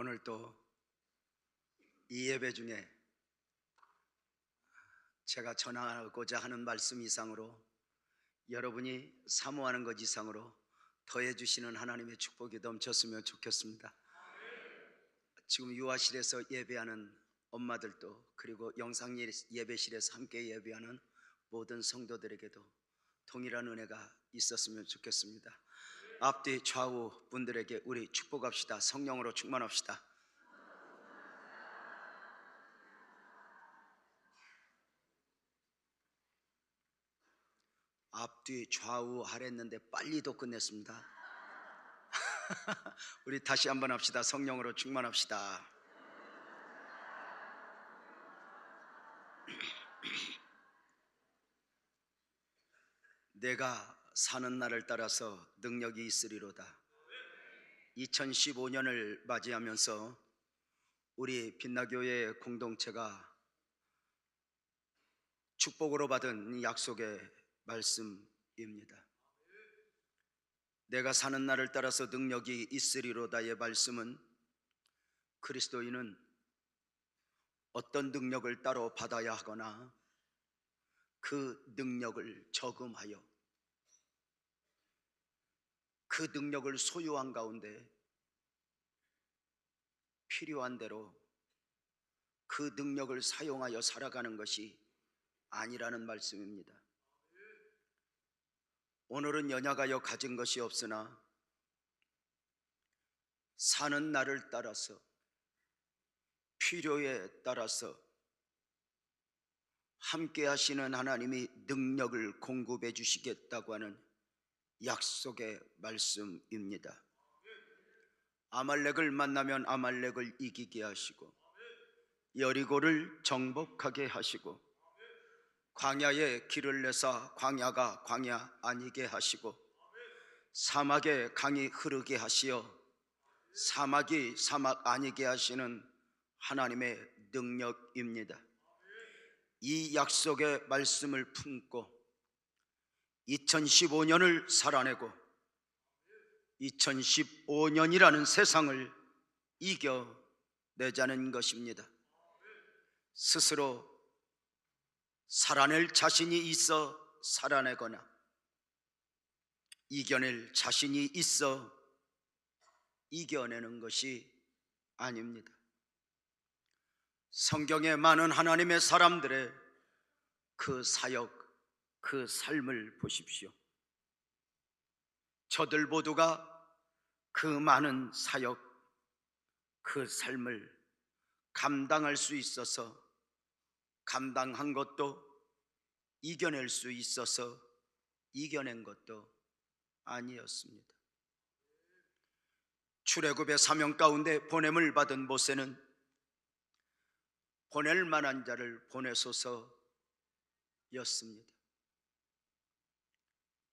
오늘 또 이 예배 중에 제가 전하고자 하는 말씀 이상으로 여러분이 사모하는 것 이상으로 더해 주시는 하나님의 축복이 넘쳤으면 좋겠습니다. 지금 유아실에서 예배하는 엄마들도, 그리고 영상 예배실에서 함께 예배하는 모든 성도들에게도 동일한 은혜가 있었으면 좋겠습니다. 앞뒤 좌우 분들에게 우리 축복합시다. 성령으로 충만합시다. 앞뒤 좌우 하랬는데 빨리도 끝냈습니다. 우리 다시 한번 합시다. 성령으로 충만합시다. 내가 사는 날을 따라서 능력이 있으리로다. 2015년을 맞이하면서 우리 빛나교회 공동체가 축복으로 받은 약속의 말씀입니다. 내가 사는 날을 따라서 능력이 있으리로다의 말씀은 그리스도인은 어떤 능력을 따로 받아야 하거나 그 능력을 저금하여 그 능력을 소유한 가운데 필요한 대로 그 능력을 사용하여 살아가는 것이 아니라는 말씀입니다. 오늘은 연약하여 가진 것이 없으나 사는 날을 따라서 필요에 따라서 함께 하시는 하나님이 능력을 공급해 주시겠다고 하는 약속의 말씀입니다. 아말렉을 만나면 아말렉을 이기게 하시고 여리고를 정복하게 하시고 광야에 길을 내사 광야가 광야 아니게 하시고 사막에 강이 흐르게 하시어 사막이 사막 아니게 하시는 하나님의 능력입니다. 이 약속의 말씀을 품고 2015년을 살아내고 2015년이라는 세상을 이겨내자는 것입니다. 스스로 살아낼 자신이 있어 살아내거나 이겨낼 자신이 있어 이겨내는 것이 아닙니다. 성경에 많은 하나님의 사람들의 그 사역, 그 삶을 보십시오. 저들 모두가 그 많은 사역, 그 삶을 감당할 수 있어서, 감당한 것도 이겨낼 수 있어서 이겨낸 것도 아니었습니다. 출애굽의 사명 가운데 보냄을 받은 모세는 보낼 만한 자를 보내소서였습니다.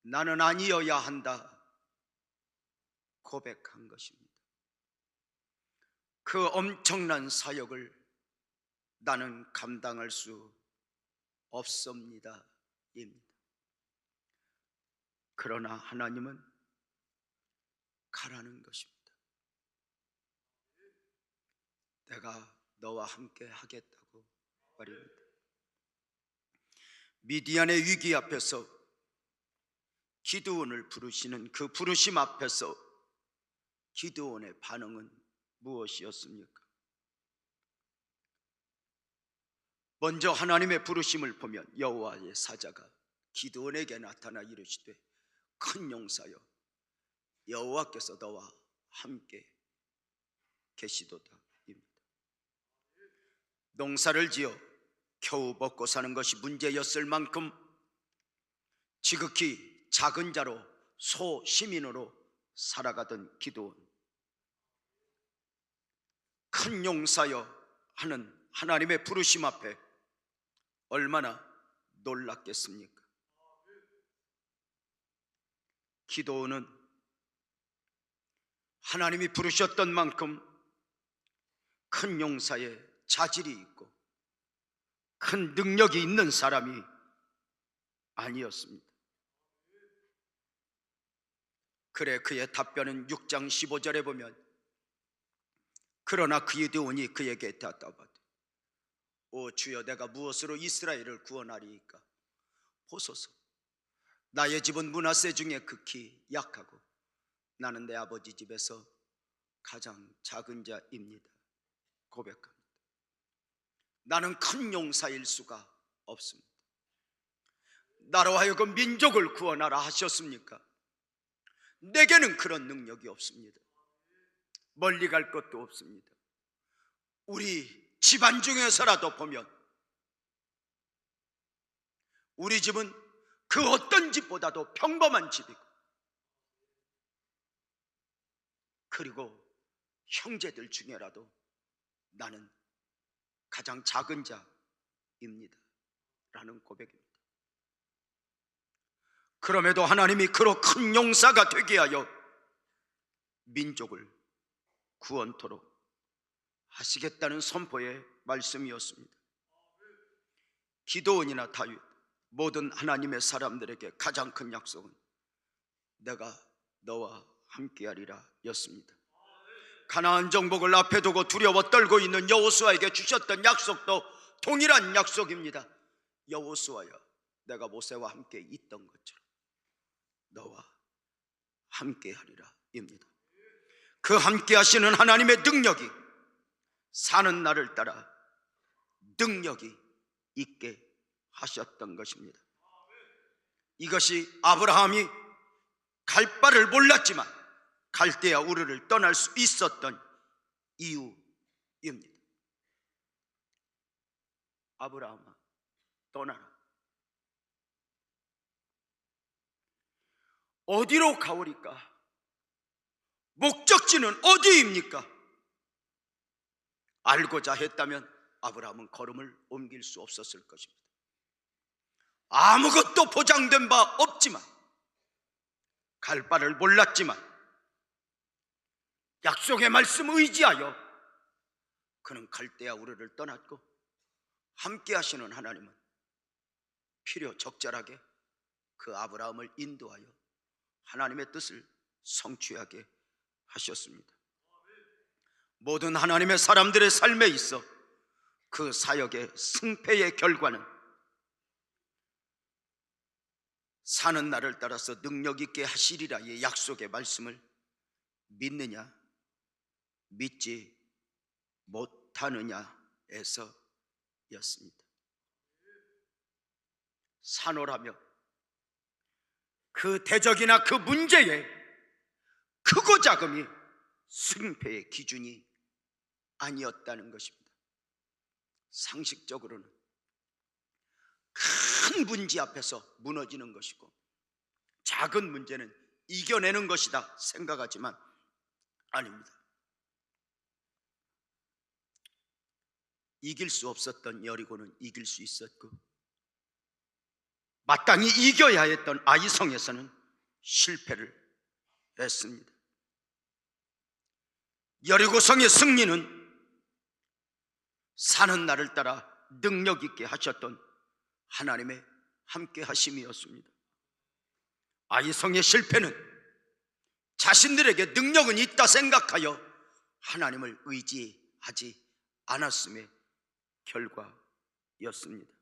나는 아니어야 한다 고백한 것입니다. 그 엄청난 사역을 나는 감당할 수 없습니다. 그러나 하나님은 가라는 것입니다. 내가 너와 함께 하겠다고 말입니다. 미디안의 위기 앞에서 기드온을 부르시는 그 부르심 앞에서 기드온의 반응은 무엇이었습니까? 먼저 하나님의 부르심을 보면 여호와의 사자가 기드온에게 나타나 이르시되 큰 용사여 여호와께서 너와 함께 계시도다. 농사를 지어 겨우 먹고 사는 것이 문제였을 만큼 지극히 작은 자로 소시민으로 살아가던 기드온, 큰 용사여 하는 하나님의 부르심 앞에 얼마나 놀랐겠습니까? 기드온은 하나님이 부르셨던 만큼 큰 용사의 자질이 있고 큰 능력이 있는 사람이 아니었습니다. 그래 그의 답변은 6장 15절에 보면 그러나 기드온이 그에게 대답하되 오 주여 내가 무엇으로 이스라엘을 구원하리이까? 보소서 나의 집은 므낫세 중에 극히 약하고 나는 내 아버지 집에서 가장 작은 자입니다. 고백합니다. 나는 큰 용사일 수가 없습니다. 나로 하여금 민족을 구원하라 하셨습니까? 내게는 그런 능력이 없습니다. 멀리 갈 것도 없습니다. 우리 집안 중에서라도 보면 우리 집은 그 어떤 집보다도 평범한 집이고, 그리고 형제들 중에라도 나는 가장 작은 자입니다 라는 고백입니다. 그럼에도 하나님이 그로 큰 용사가 되게 하여 민족을 구원토록 하시겠다는 선포의 말씀이었습니다. 기드온이나 다윗 모든 하나님의 사람들에게 가장 큰 약속은 내가 너와 함께하리라 였습니다. 가나안 정복을 앞에 두고 두려워 떨고 있는 여호수아에게 주셨던 약속도 동일한 약속입니다. 여호수아야 내가 모세와 함께 있던 것처럼 너와 함께하리라 입니다. 그 함께하시는 하나님의 능력이 사는 날을 따라 능력이 있게 하셨던 것입니다. 이것이 아브라함이 갈 바를 몰랐지만 갈대아 우르를 떠날 수 있었던 이유입니다. 아브라함아 떠나라. 어디로 가오리까? 목적지는 어디입니까? 알고자 했다면 아브라함은 걸음을 옮길 수 없었을 것입니다. 아무것도 보장된 바 없지만, 갈 바를 몰랐지만 약속의 말씀 의지하여 그는 갈대아 우르를 떠났고, 함께 하시는 하나님은 필요 적절하게 그 아브라함을 인도하여 하나님의 뜻을 성취하게 하셨습니다. 모든 하나님의 사람들의 삶에 있어 그 사역의 승패의 결과는 사는 날을 따라서 능력 있게 하시리라의 약속의 말씀을 믿느냐 믿지 못하느냐에서 였습니다. 산호라며 그 대적이나 그 문제에 크고 작음이 승패의 기준이 아니었다는 것입니다. 상식적으로는 큰 문제 앞에서 무너지는 것이고 작은 문제는 이겨내는 것이다 생각하지만 아닙니다. 이길 수 없었던 여리고는 이길 수 있었고, 마땅히 이겨야 했던 아이성에서는 실패를 했습니다. 여리고성의 승리는 사는 날을 따라 능력 있게 하셨던 하나님의 함께 하심이었습니다. 아이성의 실패는 자신들에게 능력은 있다 생각하여 하나님을 의지하지 않았음의 결과였습니다.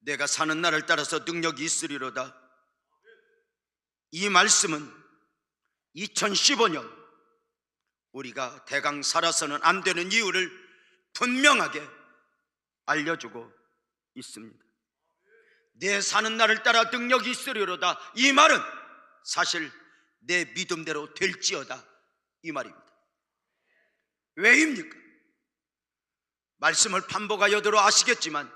내가 사는 날을 따라서 능력이 있으리로다. 이 말씀은 2015년 우리가 대강 살아서는 안 되는 이유를 분명하게 알려주고 있습니다. 내 사는 날을 따라 능력이 있으리로다. 이 말은 사실 내 믿음대로 될지어다 이 말입니다. 왜입니까? 말씀을 반복하여 들어 아시겠지만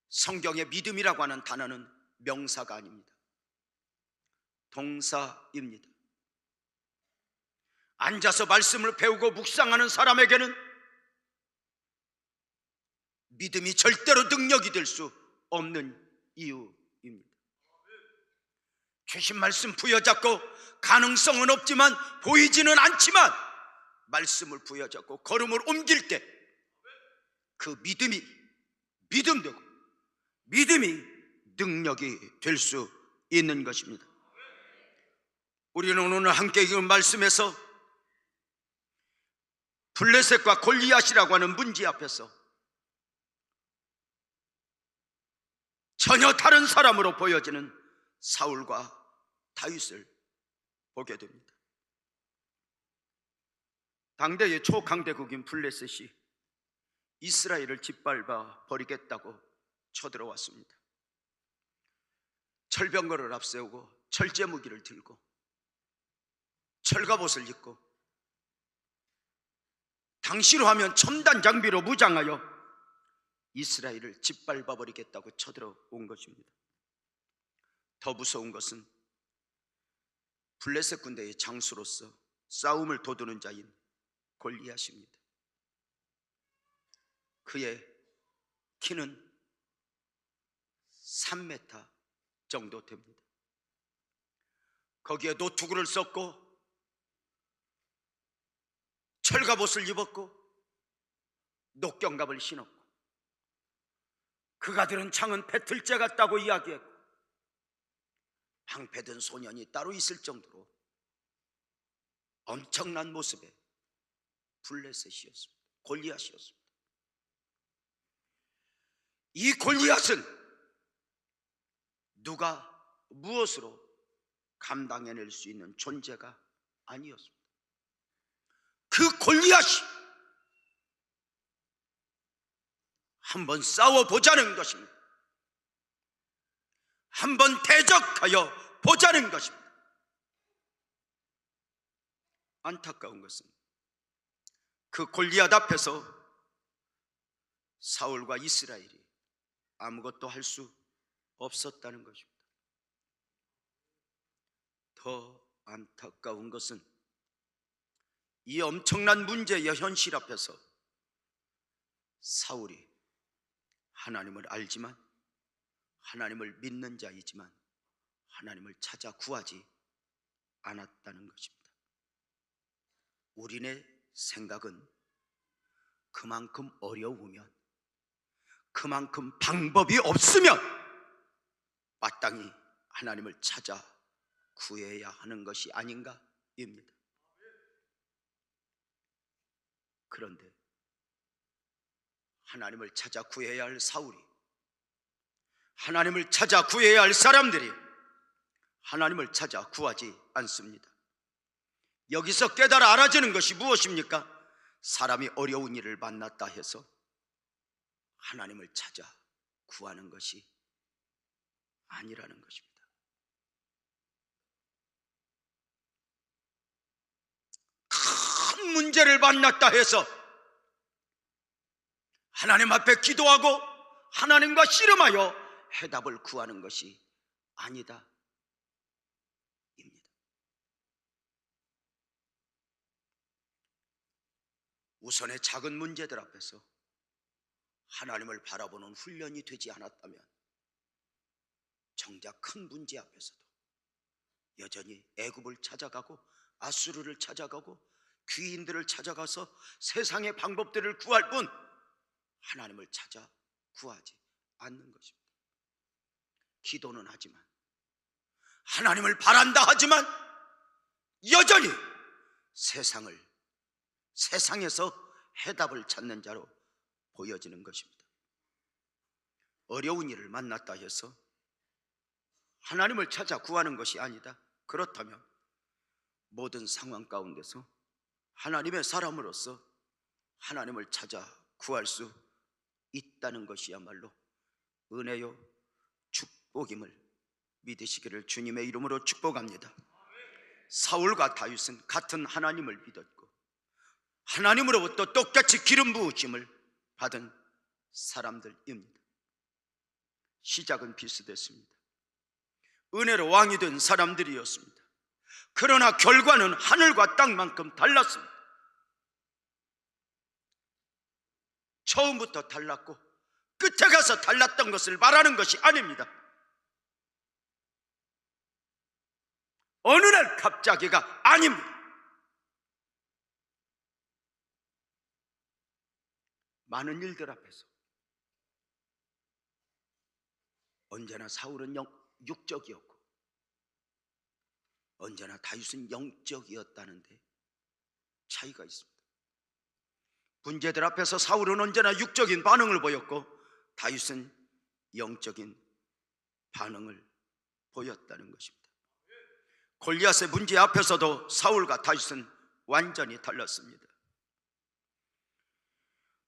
성경의 믿음이라고 하는 단어는 명사가 아닙니다. 동사입니다. 앉아서 말씀을 배우고 묵상하는 사람에게는 믿음이 절대로 능력이 될 수 없는 이유입니다. 주신 말씀 부여잡고 가능성은 없지만 보이지는 않지만 말씀을 부여잡고 걸음을 옮길 때 그 믿음이 믿음되고 믿음이 능력이 될 수 있는 것입니다. 우리는 오늘 함께 읽은 말씀에서 블레셋과 골리앗이라고 하는 문제 앞에서 전혀 다른 사람으로 보여지는 사울과 다윗을 보게 됩니다. 당대의 초강대국인 블레셋이 이스라엘을 짓밟아 버리겠다고 쳐들어왔습니다. 철병거를 앞세우고 철제무기를 들고 철갑옷을 입고 당시로 하면 첨단 장비로 무장하여 이스라엘을 짓밟아 버리겠다고 쳐들어온 것입니다. 더 무서운 것은 블레셋 군대의 장수로서 싸움을 도두는 자인 골리앗입니다. 그의 키는 3m 정도 됩니다. 거기에 노투구를 썼고 철갑옷을 입었고 녹경갑을 신었고 그가 들은 창은 배틀째 같다고 이야기했고 방패든 소년이 따로 있을 정도로 엄청난 모습의 블레셋이었습니다. 골리앗이었습니다. 이 골리앗은 누가 무엇으로 감당해낼 수 있는 존재가 아니었습니다. 그 골리앗이 한번 싸워보자는 것입니다. 한번 대적하여 보자는 것입니다. 안타까운 것은 그 골리앗 앞에서 사울과 이스라엘이 아무것도 할 수 없었다는 것입니다. 더 안타까운 것은 이 엄청난 문제의 현실 앞에서 사울이 하나님을 알지만 하나님을 믿는 자이지만 하나님을 찾아 구하지 않았다는 것입니다. 우리의 생각은 그만큼 어려우면, 그만큼 방법이 없으면 마땅히 하나님을 찾아 구해야 하는 것이 아닌가입니다. 그런데 하나님을 찾아 구해야 할 사울이, 하나님을 찾아 구해야 할 사람들이 하나님을 찾아 구하지 않습니다. 여기서 깨달아 알아지는 것이 무엇입니까? 사람이 어려운 일을 만났다 해서 하나님을 찾아 구하는 것이 아니라는 것입니다. 큰 문제를 만났다 해서 하나님 앞에 기도하고 하나님과 씨름하여 해답을 구하는 것이 아니다 입니다. 우선의 작은 문제들 앞에서 하나님을 바라보는 훈련이 되지 않았다면 정작 큰 문제 앞에서도 여전히 애굽을 찾아가고 아수르를 찾아가고 귀인들을 찾아가서 세상의 방법들을 구할 뿐 하나님을 찾아 구하지 않는 것입니다. 기도는 하지만, 하나님을 바란다 하지만 여전히 세상에서 해답을 찾는 자로 보여지는 것입니다. 어려운 일을 만났다 해서 하나님을 찾아 구하는 것이 아니다. 그렇다면 모든 상황 가운데서 하나님의 사람으로서 하나님을 찾아 구할 수 있다는 것이야말로 은혜요 축복임을 믿으시기를 주님의 이름으로 축복합니다. 사울과 다윗은 같은 하나님을 믿었고 하나님으로부터 똑같이 기름 부으심을 받은 사람들입니다. 시작은 비슷했습니다. 은혜로 왕이 된 사람들이었습니다. 그러나 결과는 하늘과 땅만큼 달랐습니다. 처음부터 달랐고 끝에 가서 달랐던 것을 말하는 것이 아닙니다. 어느 날 갑자기가 아닙니다. 많은 일들 앞에서 언제나 사울은 육적이었고 언제나 다윗은 영적이었다는데 차이가 있습니다. 문제들 앞에서 사울은 언제나 육적인 반응을 보였고 다윗은 영적인 반응을 보였다는 것입니다. 골리앗의 문제 앞에서도 사울과 다윗은 완전히 달랐습니다.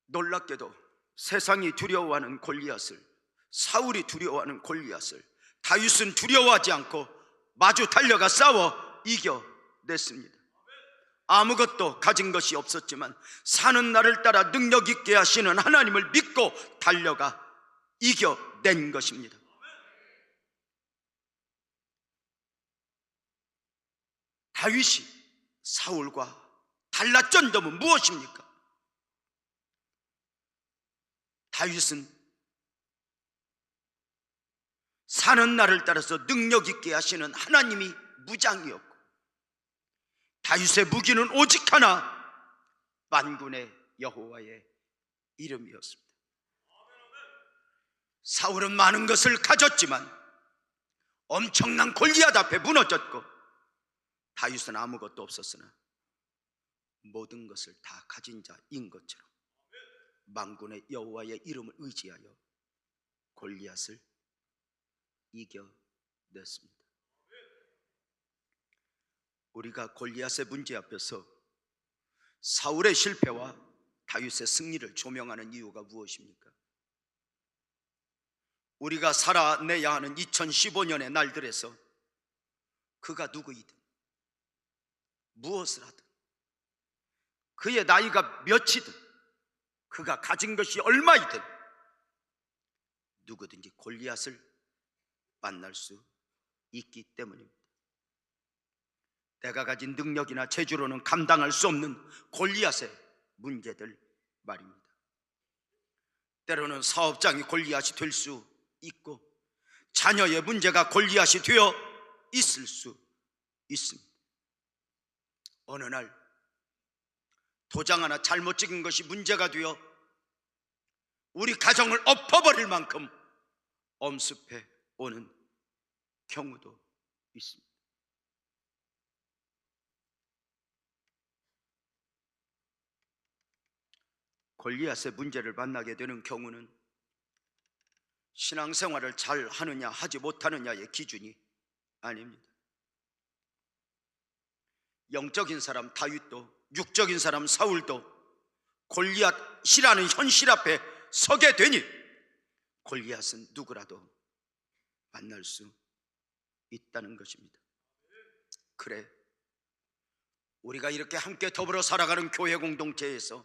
놀랍게도 세상이 두려워하는 골리앗을, 사울이 두려워하는 골리앗을 다윗은 두려워하지 않고 마주 달려가 싸워 이겨냈습니다. 아무것도 가진 것이 없었지만 사는 날을 따라 능력 있게 하시는 하나님을 믿고 달려가 이겨낸 것입니다. 다윗이 사울과 달랐던 점은 무엇입니까? 다윗은 사는 날을 따라서 능력 있게 하시는 하나님이 무장이었고 다윗의 무기는 오직 하나, 만군의 여호와의 이름이었습니다. 사울은 많은 것을 가졌지만 엄청난 골리앗 앞에 무너졌고 다윗은 아무것도 없었으나 모든 것을 다 가진 자인 것처럼 만군의 여호와의 이름을 의지하여 골리앗을 이겨냈습니다. 우리가 골리앗의 문제 앞에서 사울의 실패와 다윗의 승리를 조명하는 이유가 무엇입니까? 우리가 살아내야 하는 2015년의 날들에서 그가 누구이든 무엇을 하든 그의 나이가 몇이든 그가 가진 것이 얼마이든 누구든지 골리앗을 만날 수 있기 때문입니다. 내가 가진 능력이나 재주로는 감당할 수 없는 골리앗의 문제들 말입니다. 때로는 사업장이 골리앗이 될 수 있고 자녀의 문제가 골리앗이 되어 있을 수 있습니다. 어느 날 도장 하나 잘못 찍은 것이 문제가 되어 우리 가정을 엎어버릴 만큼 엄습해 오는 경우도 있습니다. 골리앗의 문제를 만나게 되는 경우는 신앙생활을 잘 하느냐 하지 못하느냐의 기준이 아닙니다. 영적인 사람 다윗도 육적인 사람 사울도 골리앗이라는 현실 앞에 서게 되니 골리앗은 누구라도 만날 수 있다는 것입니다. 그래, 우리가 이렇게 함께 더불어 살아가는 교회 공동체에서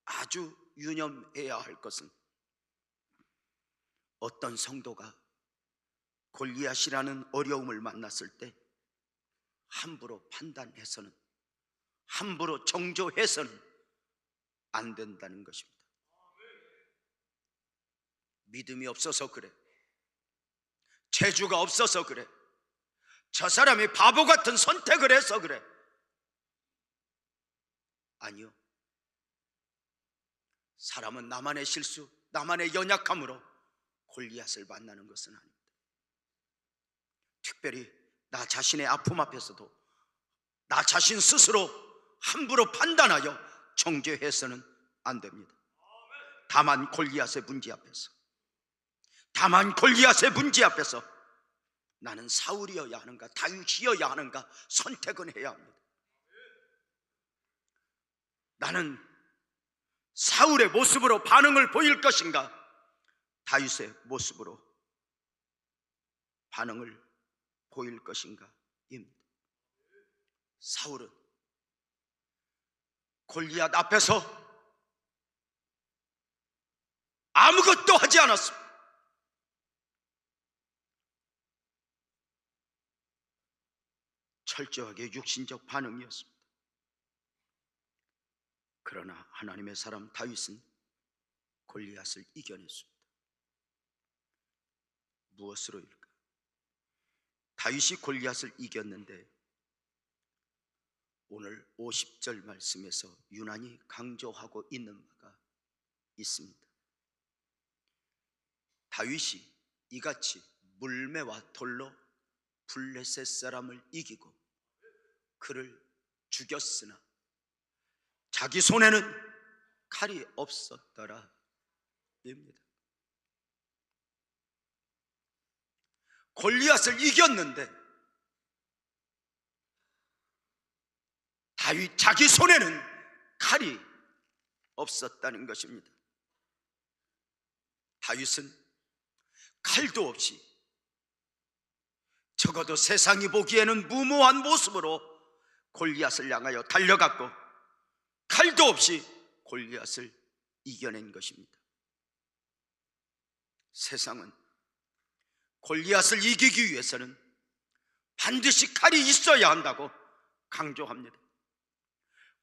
아주 유념해야 할 것은 어떤 성도가 골리앗이라는 어려움을 만났을 때 함부로 판단해서는, 함부로 정죄해서는 안 된다는 것입니다. 믿음이 없어서 그래, 재주가 없어서 그래, 저 사람이 바보 같은 선택을 해서 그래. 아니요, 사람은 나만의 실수, 나만의 연약함으로 골리앗을 만나는 것은 아닙니다. 특별히 나 자신의 아픔 앞에서도 나 자신 스스로 함부로 판단하여 정죄해서는 안 됩니다. 다만 골리앗의 문제 앞에서, 다만 골리앗의 문제 앞에서 나는 사울이어야 하는가 다윗이어야 하는가 선택은 해야 합니다. 나는 사울의 모습으로 반응을 보일 것인가 다윗의 모습으로 반응을 보일 것인가 입니다. 사울은 골리앗 앞에서 아무것도 하지 않았습니다. 철저하게 육신적 반응이었습니다. 그러나 하나님의 사람 다윗은 골리앗을 이겨냈습니다. 무엇으로일까? 다윗이 골리앗을 이겼는데 오늘 50절 말씀에서 유난히 강조하고 있는 바가 있습니다. 다윗이 이같이 물매와 돌로 블레셋 사람을 이기고 그를 죽였으나 자기 손에는 칼이 없었더라 입니다. 골리앗을 이겼는데 다윗 자기 손에는 칼이 없었다는 것입니다. 다윗은 칼도 없이 적어도 세상이 보기에는 무모한 모습으로 골리앗을 향하여 달려갔고 칼도 없이 골리앗을 이겨낸 것입니다. 세상은 골리앗을 이기기 위해서는 반드시 칼이 있어야 한다고 강조합니다.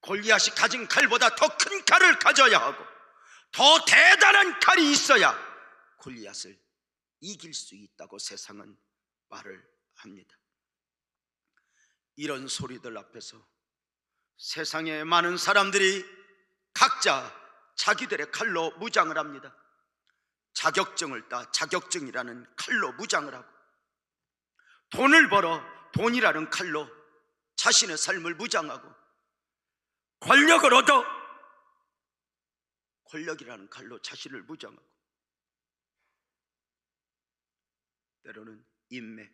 골리앗이 가진 칼보다 더 큰 칼을 가져야 하고 더 대단한 칼이 있어야 골리앗을 이길 수 있다고 세상은 말을 합니다. 이런 소리들 앞에서 세상의 많은 사람들이 각자 자기들의 칼로 무장을 합니다. 자격증을 따 자격증이라는 칼로 무장을 하고 돈을 벌어 돈이라는 칼로 자신의 삶을 무장하고 권력을 얻어 권력이라는 칼로 자신을 무장하고 때로는 인맥,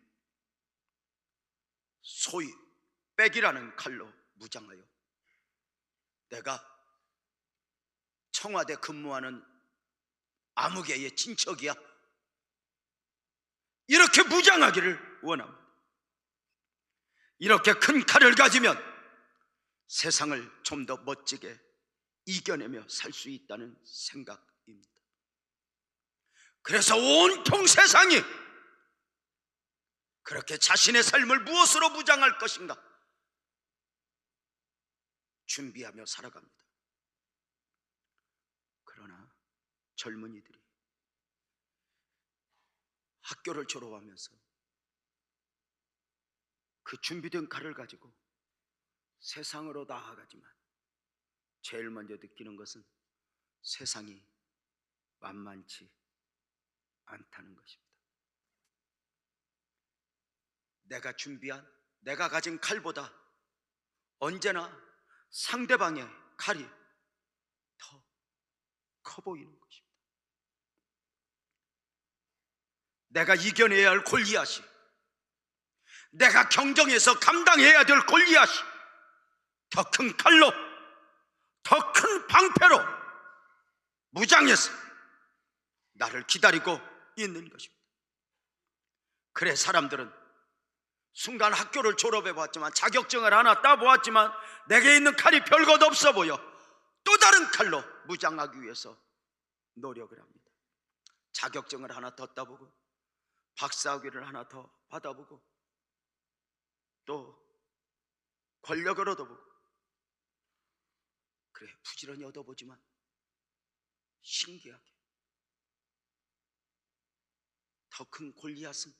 소위 백이라는 칼로 무장하여 내가 청와대 근무하는 아무개의 친척이야 이렇게 무장하기를 원합니다. 이렇게 큰 칼을 가지면 세상을 좀 더 멋지게 이겨내며 살 수 있다는 생각입니다. 그래서 온통 세상이 그렇게 자신의 삶을 무엇으로 무장할 것인가 준비하며 살아갑니다. 그러나 젊은이들이 학교를 졸업하면서 그 준비된 칼을 가지고 세상으로 나아가지만 제일 먼저 느끼는 것은 세상이 만만치 않다는 것입니다. 내가 준비한, 내가 가진 칼보다 언제나 상대방의 칼이 더 커 보이는 것입니다. 내가 이겨내야 할 골리앗이, 내가 경정해서 감당해야 될 골리앗이 더 큰 칼로, 더 큰 방패로 무장해서 나를 기다리고 있는 것입니다. 그래 사람들은 순간 학교를 졸업해 보았지만 자격증을 하나 따보았지만 내게 있는 칼이 별것 없어 보여 또 다른 칼로 무장하기 위해서 노력을 합니다. 자격증을 하나 더 따보고 박사학위를 하나 더 받아보고 또 권력을 얻어보고 그래 부지런히 얻어보지만 신기하게 더 큰 골리앗은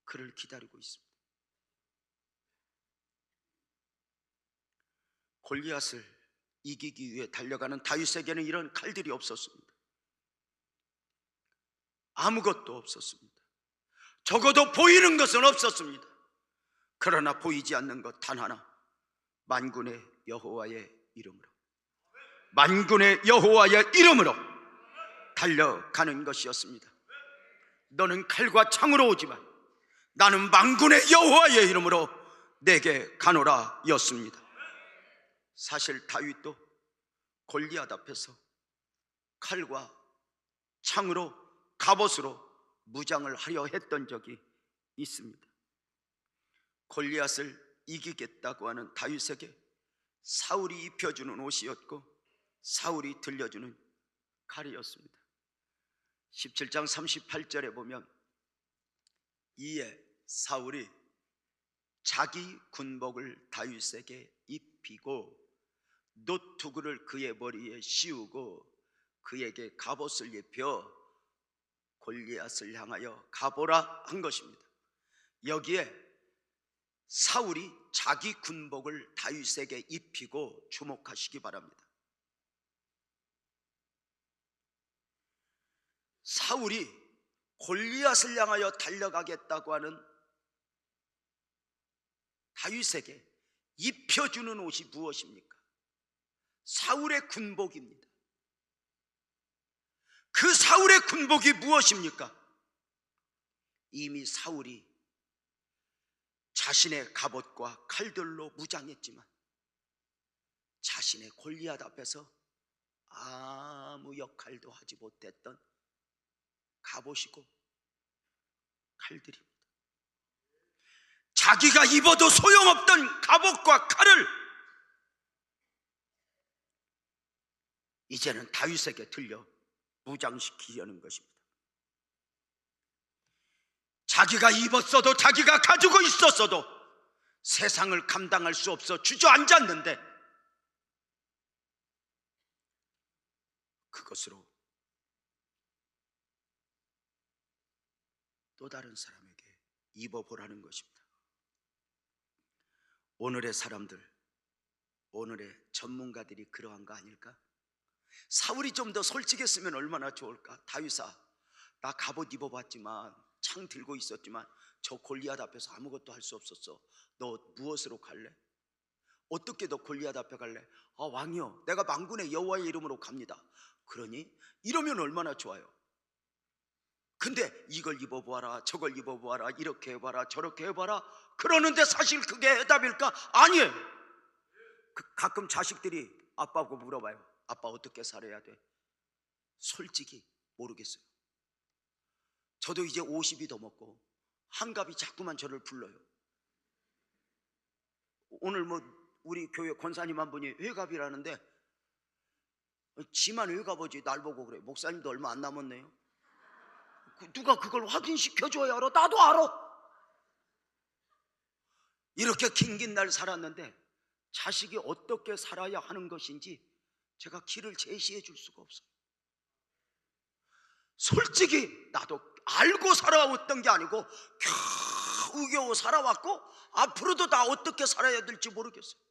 그를 기다리고 있습니다. 골리앗을 이기기 위해 달려가는 다윗에게는 이런 칼들이 없었습니다. 아무것도 없었습니다. 적어도 보이는 것은 없었습니다. 그러나 보이지 않는 것 단 하나, 만군의 여호와의 이름으로, 만군의 여호와의 이름으로 달려가는 것이었습니다. 너는 칼과 창으로 오지만 나는 만군의 여호와의 이름으로 내게 가노라 였습니다. 사실 다윗도 골리앗 앞에서 칼과 창으로 갑옷으로 무장을 하려 했던 적이 있습니다. 골리앗을 이기겠다고 하는 다윗에게 사울이 입혀주는 옷이었고 사울이 들려주는 칼이었습니다. 17장 38절에 보면 이에 사울이 자기 군복을 다윗에게 입히고 노투구를 그의 머리에 씌우고 그에게 갑옷을 입혀 골리앗을 향하여 가보라 한 것입니다. 여기에 사울이 자기 군복을 다윗에게 입히고 주목하시기 바랍니다. 사울이 골리앗을 향하여 달려가겠다고 하는 다윗에게 입혀주는 옷이 무엇입니까? 사울의 군복입니다. 그 사울의 군복이 무엇입니까? 이미 사울이 자신의 갑옷과 칼들로 무장했지만 자신의 골리앗 앞에서 아무 역할도 하지 못했던 갑옷이고 칼들입니다. 자기가 입어도 소용없던 갑옷과 칼을 이제는 다윗에게 들려 무장시키려는 것입니다. 자기가 입었어도 자기가 가지고 있었어도 세상을 감당할 수 없어 주저앉았는데 그것으로 또 다른 사람에게 입어보라는 것입니다. 오늘의 사람들, 오늘의 전문가들이 그러한 거 아닐까? 사울이 좀 더 솔직했으면 얼마나 좋을까? 다윗아, 나 갑옷 입어봤지만 창 들고 있었지만 저 골리앗 앞에서 아무것도 할 수 없었어. 너 무엇으로 갈래? 어떻게 너 골리앗 앞에 갈래? 아, 왕이여, 내가 만군의 여호와의 이름으로 갑니다. 그러니? 이러면 얼마나 좋아요. 근데 이걸 입어보아라, 저걸 입어보아라, 이렇게 해봐라, 저렇게 해봐라 그러는데 사실 그게 해답일까? 아니에요. 가끔 자식들이 아빠하고 물어봐요. 아빠 어떻게 살아야 돼? 솔직히 모르겠어요. 저도 이제 50이 넘었고 한갑이 자꾸만 저를 불러요. 오늘 뭐 우리 교회 권사님 한 분이 회갑이라는데 지만 회갑이지 날 보고 그래. 목사님도 얼마 안 남았네요. 누가 그걸 확인시켜줘야 알아. 나도 알아. 이렇게 긴 날 살았는데 자식이 어떻게 살아야 하는 것인지 제가 길을 제시해 줄 수가 없어요. 솔직히 나도 알고 살아왔던 게 아니고 겨우겨우 살아왔고 앞으로도 나 어떻게 살아야 될지 모르겠어요.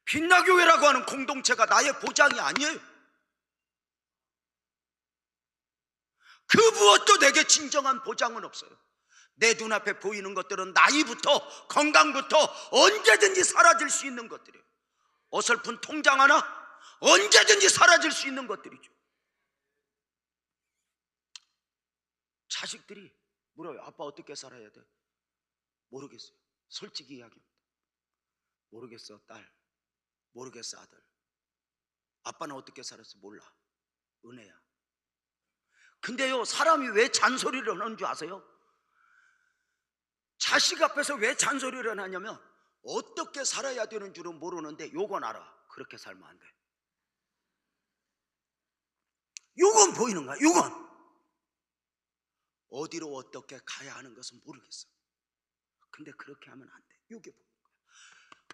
빛나교회라고 하는 공동체가 나의 보장이 아니에요. 그 무엇도 내게 진정한 보장은 없어요. 내 눈앞에 보이는 것들은 나이부터 건강부터 언제든지 사라질 수 있는 것들이에요. 어설픈 통장 하나 언제든지 사라질 수 있는 것들이죠. 자식들이 물어요. 아빠 어떻게 살아야 돼? 모르겠어요. 솔직히 이야기합니다. 모르겠어 딸, 모르겠어 아들. 아빠는 어떻게 살았어? 몰라. 은혜야. 근데요, 사람이 왜 잔소리를 하는 줄 아세요? 자식 앞에서 왜 잔소리를 하냐면 어떻게 살아야 되는 줄은 모르는데 요건 알아. 그렇게 살면 안 돼. 요건 보이는 거야. 요건 어디로 어떻게 가야 하는 것은 모르겠어. 근데 그렇게 하면 안 돼. 요게 보이는 거야.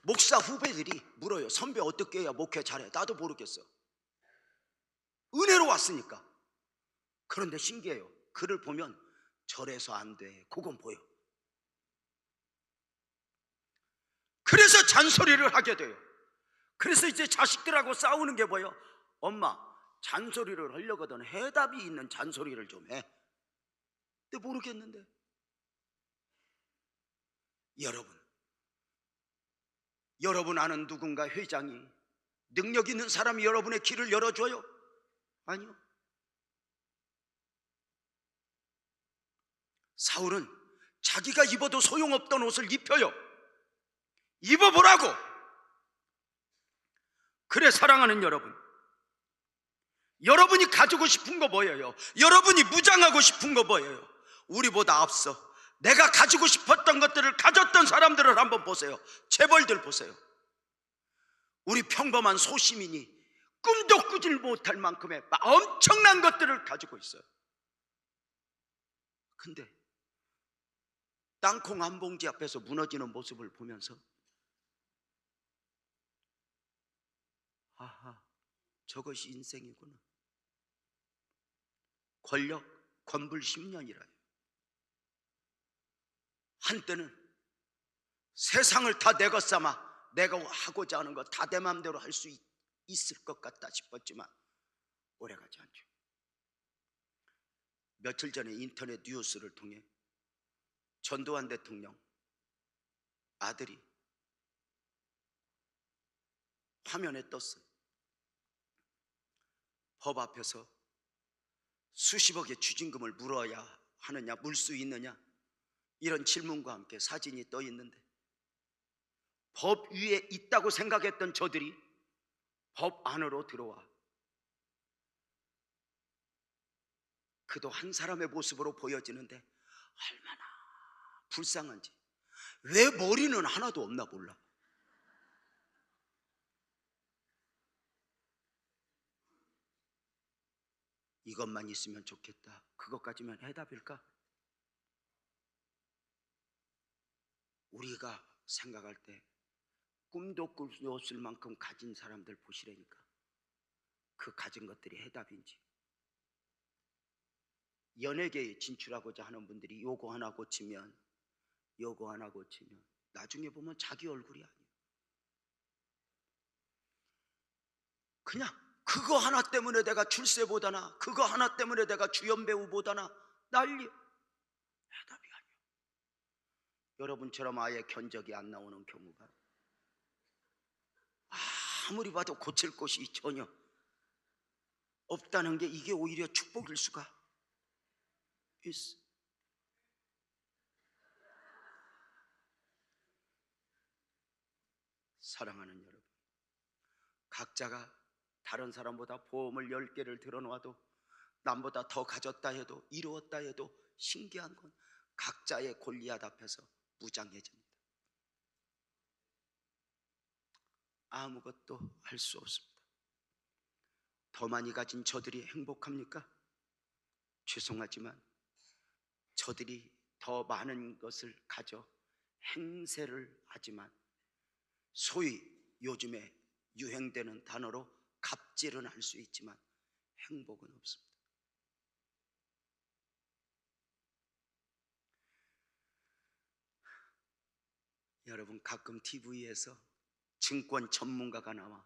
목사 후배들이 물어요. 선배 어떻게 해야 목회 잘해? 나도 모르겠어. 은혜로 왔으니까. 그런데 신기해요. 글을 보면 저래서 안 돼. 그건 보여. 그래서 잔소리를 하게 돼요. 그래서 이제 자식들하고 싸우는 게 뭐예요? 엄마, 잔소리를 하려거든 해답이 있는 잔소리를 좀 해. 근데 모르겠는데. 여러분 아는 누군가 회장이 능력 있는 사람이 여러분의 길을 열어줘요? 아니요. 사울은 자기가 입어도 소용없던 옷을 입혀요. 입어보라고. 그래, 사랑하는 여러분, 여러분이 가지고 싶은 거 뭐예요? 여러분이 무장하고 싶은 거 뭐예요? 우리보다 앞서 내가 가지고 싶었던 것들을 가졌던 사람들을 한번 보세요. 재벌들 보세요. 우리 평범한 소시민이 꿈도 꾸질 못할 만큼의 엄청난 것들을 가지고 있어요. 근데 땅콩 한 봉지 앞에서 무너지는 모습을 보면서 아하, 저것이 인생이구나. 권력, 권불 10년이라요. 한때는 세상을 다 내 것 삼아 내가 하고자 하는 거 다 내 마음대로 할 수 있을 것 같다 싶었지만 오래가지 않죠. 며칠 전에 인터넷 뉴스를 통해 전두환 대통령 아들이 화면에 떴어요. 법 앞에서 수십억의 추징금을 물어야 하느냐, 물 수 있느냐, 이런 질문과 함께 사진이 떠 있는데, 법 위에 있다고 생각했던 저들이 법 안으로 들어와 그도 한 사람의 모습으로 보여지는데 얼마나 불쌍한지. 왜 머리는 하나도 없나 몰라. 이것만 있으면 좋겠다, 그것까지면 해답일까? 우리가 생각할 때 꿈도 꿀 수 없을 만큼 가진 사람들 보시라니까. 그 가진 것들이 해답인지. 연예계에 진출하고자 하는 분들이 요거 하나 고치면 나중에 보면 자기 얼굴이 아니에요. 그냥 그거 하나 때문에 내가 출세 보다나, 그거 하나 때문에 내가 주연 배우 보다나 난리. 해답이 아니에요. 여러분처럼 아예 견적이 안 나오는 경우가 아무리 봐도 고칠 곳이 전혀 없다는 게, 이게 오히려 축복일 수가 있어. 사랑하는 여러분, 각자가 다른 사람보다 보험을 10개를 들어놓아도, 남보다 더 가졌다 해도, 이루었다 해도 신기한 건 각자의 골리앗 앞에서 무장해집니다. 아무것도 할 수 없습니다. 더 많이 가진 저들이 행복합니까? 죄송하지만 저들이 더 많은 것을 가져 행세를 하지만, 소위 요즘에 유행되는 단어로 갑질은 할 수 있지만 행복은 없습니다. 여러분, 가끔 TV에서 증권 전문가가 나와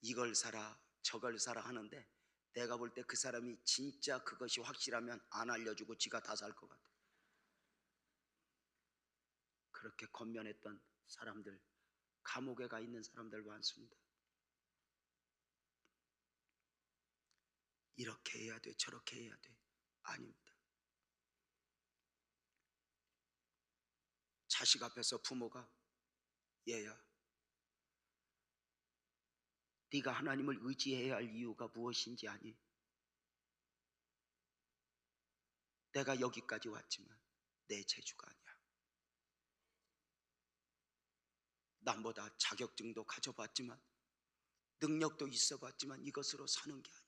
이걸 사라 저걸 사라 하는데, 내가 볼 때 그 사람이 진짜 그것이 확실하면 안 알려주고 지가 다 살 것 같아. 그렇게 권면했던 사람들, 감옥에 가 있는 사람들 많습니다. 이렇게 해야 돼, 저렇게 해야 돼. 아닙니다. 자식 앞에서 부모가 얘야, 네가 하나님을 의지해야 할 이유가 무엇인지 아니? 내가 여기까지 왔지만 내 재주가 아니야. 남보다 자격증도 가져봤지만, 능력도 있어봤지만 이것으로 사는 게 아니야.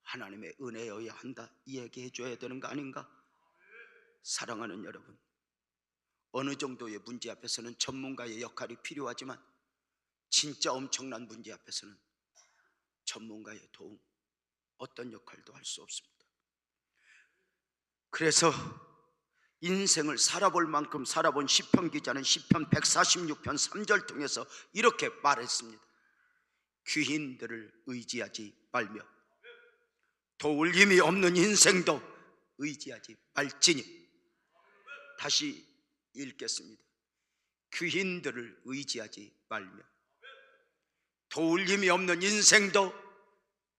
하나님의 은혜여야 한다, 이 얘기해 줘야 되는 거 아닌가? 사랑하는 여러분, 어느 정도의 문제 앞에서는 전문가의 역할이 필요하지만 진짜 엄청난 문제 앞에서는 전문가의 도움, 어떤 역할도 할 수 없습니다. 그래서 인생을 살아볼 만큼 살아본 시편 기자는 시편 146편 3절 통해서 이렇게 말했습니다. 귀인들을 의지하지 말며 도울 힘이 없는 인생도 의지하지 말지니. 다시 읽겠습니다. 귀인들을 의지하지 말며 도울 힘이 없는 인생도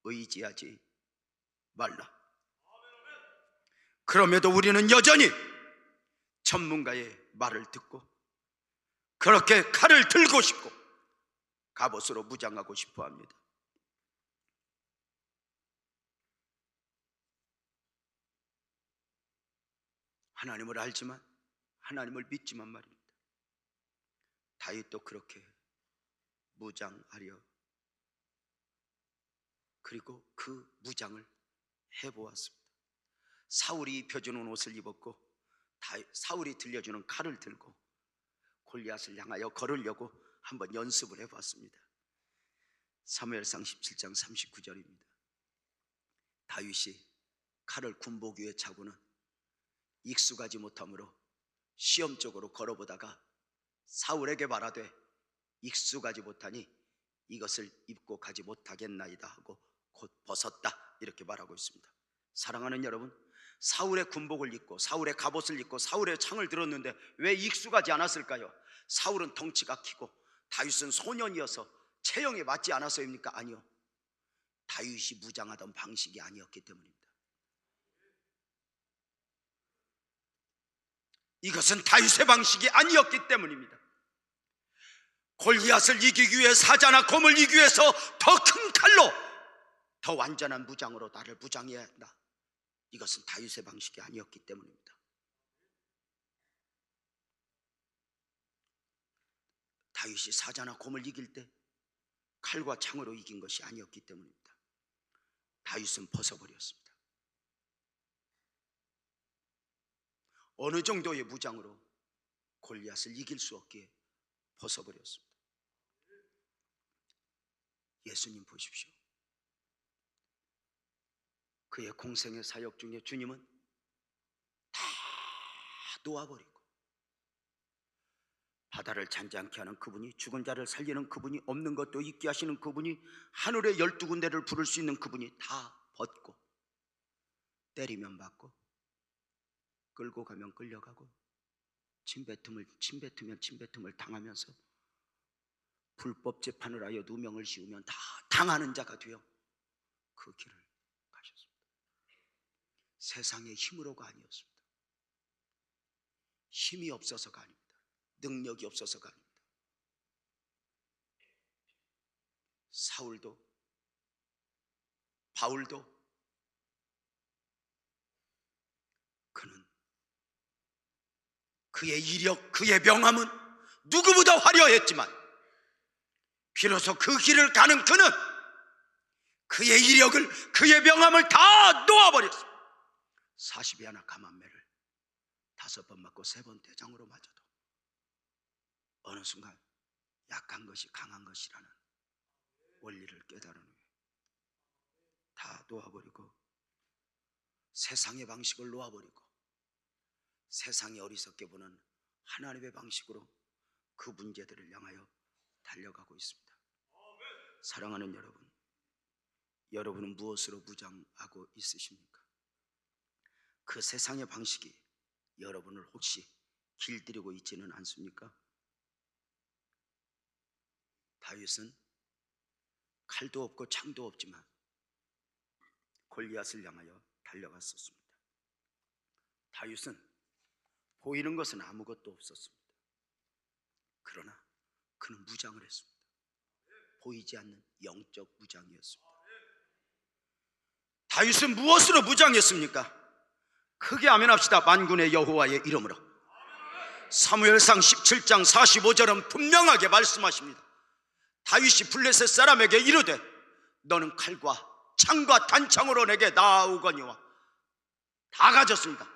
의지하지 말라. 그럼에도 우리는 여전히 전문가의 말을 듣고 그렇게 칼을 들고 싶고 갑옷으로 무장하고 싶어 합니다. 하나님을 알지만, 하나님을 믿지만 말입니다. 다윗도 그렇게 무장하려, 그리고 그 무장을 해보았습니다. 사울이 입혀주는 옷을 입었고 사울이 들려주는 칼을 들고 골리앗을 향하여 걸으려고 한번 연습을 해봤습니다. 사무엘상 17장 39절입니다. 다윗이 칼을 군복 위에 차고는 익숙하지 못하므로 시험적으로 걸어보다가 사울에게 말하되 익숙하지 못하니 이것을 입고 가지 못하겠나이다 하고 곧 벗었다, 이렇게 말하고 있습니다. 사랑하는 여러분, 사울의 군복을 입고 사울의 갑옷을 입고 사울의 창을 들었는데 왜 익숙하지 않았을까요? 사울은 덩치가 키고 다윗은 소년이어서 체형에 맞지 않아서입니까? 아니요. 다윗이 무장하던 방식이 아니었기 때문입니다. 이것은 다윗의 방식이 아니었기 때문입니다. 골리앗을 이기기 위해, 사자나 곰을 이기기 위해서 더 큰 칼로, 더 완전한 무장으로 나를 무장해야 한다. 이것은 다윗의 방식이 아니었기 때문입니다. 다윗이 사자나 곰을 이길 때 칼과 창으로 이긴 것이 아니었기 때문입니다. 다윗은 벗어버렸습니다. 어느 정도의 무장으로 골리앗을 이길 수 없기에 벗어버렸습니다. 예수님 보십시오. 그의 공생의 사역 중에 주님은 다 놓아버리고, 바다를 잔잔케 하는 그분이, 죽은 자를 살리는 그분이, 없는 것도 있게 하시는 그분이, 하늘의 12군데를 부를 수 있는 그분이 다 벗고, 때리면 맞고, 끌고 가면 끌려가고, 침뱉으면 침뱉음을 당하면서, 불법 재판을 하여 누명을 씌우면 다 당하는 자가 되어 그 길을 가셨습니다. 세상의 힘으로가 아니었습니다. 힘이 없어서가 아닙니다. 능력이 없어서가 아닙니다. 사울도, 바울도, 그는 그의 이력, 그의 명함은 누구보다 화려했지만, 비로소 그 길을 가는 그는 그의 이력을, 그의 명함을 다 놓아버렸습니다. 40이 하나 감한매를 5번 맞고 3번 대장으로 맞아도 어느 순간 약한 것이 강한 것이라는 원리를 깨달은 후에 다 놓아버리고, 세상의 방식을 놓아버리고, 세상이 어리석게 보는 하나님의 방식으로 그 문제들을 향하여 달려가고 있습니다. 사랑하는 여러분, 여러분은 무엇으로 무장하고 있으십니까? 그 세상의 방식이 여러분을 혹시 길들이고 있지는 않습니까? 다윗은 칼도 없고 창도 없지만 골리앗을 향하여 달려갔었습니다. 다윗은 보이는 것은 아무것도 없었습니다. 그러나 그는 무장을 했습니다. 보이지 않는 영적 무장이었습니다. 다윗은 무엇으로 무장했습니까? 크게 아멘합시다. 만군의 여호와의 이름으로. 사무엘상 17장 45절은 분명하게 말씀하십니다. 다윗이 블레셋 사람에게 이르되 너는 칼과 창과 단창으로 내게 나아오거니와. 다 가졌습니다.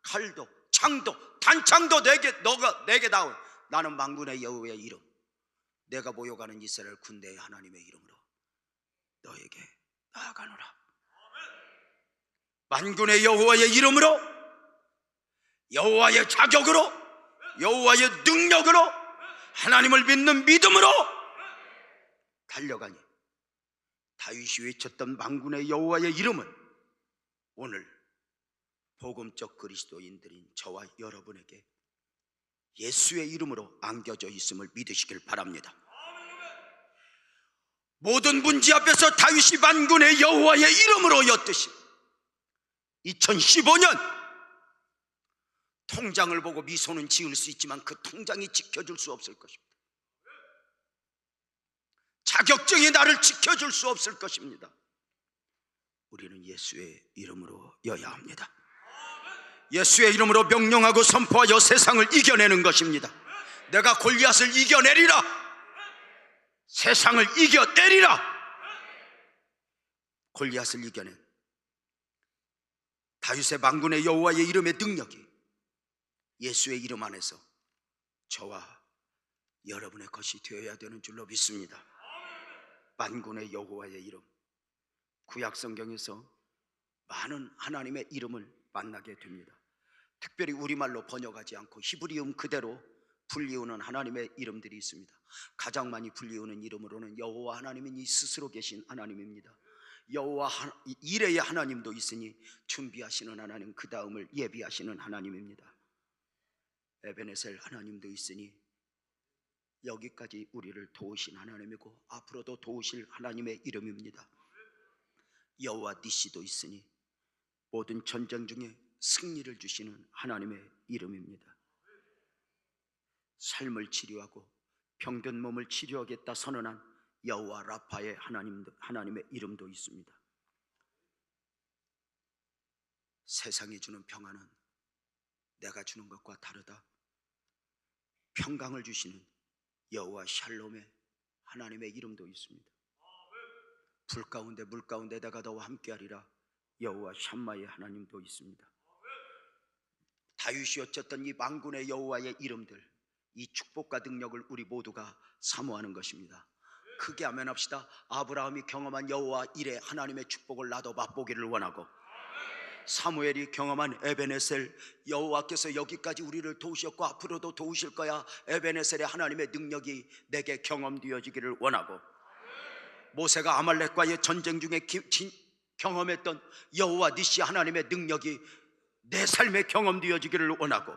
칼도 창도 단창도 너가 내게 나오. 나는 만군의 여호와의 이름, 내가 모여가는 이스라엘 군대의 하나님의 이름으로 너에게 나아가노라. 만군의 여호와의 이름으로, 여호와의 자격으로, 여호와의 능력으로, 하나님을 믿는 믿음으로 달려가니, 다윗이 외쳤던 만군의 여호와의 이름은 오늘 복음적 그리스도인들인 저와 여러분에게 예수의 이름으로 안겨져 있음을 믿으시길 바랍니다. 모든 문제 앞에서 다윗이 만군의 여호와의 이름으로 였듯이 2015년 통장을 보고 미소는 지을 수 있지만 그 통장이 지켜줄 수 없을 것입니다. 자격증이 나를 지켜줄 수 없을 것입니다. 우리는 예수의 이름으로 여야 합니다. 예수의 이름으로 명령하고 선포하여 세상을 이겨내는 것입니다. 내가 골리앗을 이겨내리라. 세상을 이겨내리라. 골리앗을 이겨낸 다윗의 만군의 여호와의 이름의 능력이 예수의 이름 안에서 저와 여러분의 것이 되어야 되는 줄로 믿습니다. 만군의 여호와의 이름, 구약 성경에서 많은 하나님의 이름을 만나게 됩니다. 특별히 우리말로 번역하지 않고 히브리음 그대로 불리우는 하나님의 이름들이 있습니다. 가장 많이 불리우는 이름으로는 여호와 하나님이 스스로 계신 하나님입니다. 여호와 이레의 하나님도 있으니 준비하시는 하나님, 그 다음을 예비하시는 하나님입니다. 에베네셀 하나님도 있으니 여기까지 우리를 도우신 하나님이고 앞으로도 도우실 하나님의 이름입니다. 여호와 니시도 있으니 모든 전쟁 중에 승리를 주시는 하나님의 이름입니다. 삶을 치료하고 병든 몸을 치료하겠다 선언한 여호와 라파의 하나님의 이름도 있습니다. 세상이 주는 평안은 내가 주는 것과 다르다. 평강을 주시는 여호와 샬롬의 하나님의 이름도 있습니다. 불 가운데 물 가운데 내가 너와 함께하리라 여호와 샴마의 하나님도 있습니다. 다윗이 어쨌든 이 만군의 여호와의 이름들, 이 축복과 능력을 우리 모두가 사모하는 것입니다. 크게 아멘합시다. 아브라함이 경험한 여호와 일의 하나님의 축복을 나도 맛보기를 원하고, 사무엘이 경험한 에베네셀, 여호와께서 여기까지 우리를 도우셨고 앞으로도 도우실 거야, 에베네셀의 하나님의 능력이 내게 경험되어지기를 원하고, 모세가 아말렉과의 전쟁 중에 경험했던 여호와 니시 하나님의 능력이 내 삶에 경험되어지기를 원하고,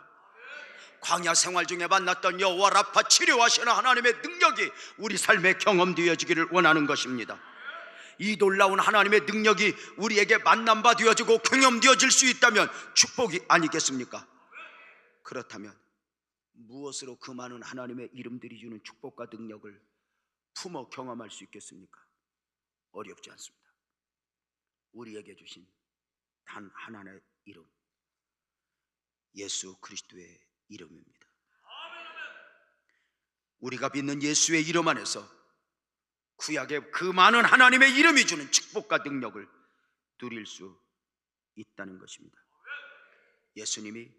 광야 생활 중에 만났던 여호와 라파 치료하시는 하나님의 능력이 우리 삶에 경험되어지기를 원하는 것입니다. 이 놀라운 하나님의 능력이 우리에게 만남바 되어지고 경험되어질 수 있다면 축복이 아니겠습니까? 그렇다면 무엇으로 그 많은 하나님의 이름들이 주는 축복과 능력을 품어 경험할 수 있겠습니까? 어렵지 않습니다. 우리에게 주신 단 하나의 이름, 예수 그리스도의 이름입니다. 우리가 믿는 예수의 이름 안에서 구약의 그 많은 하나님의 이름이 주는 축복과 능력을 누릴 수 있다는 것입니다. 예수님이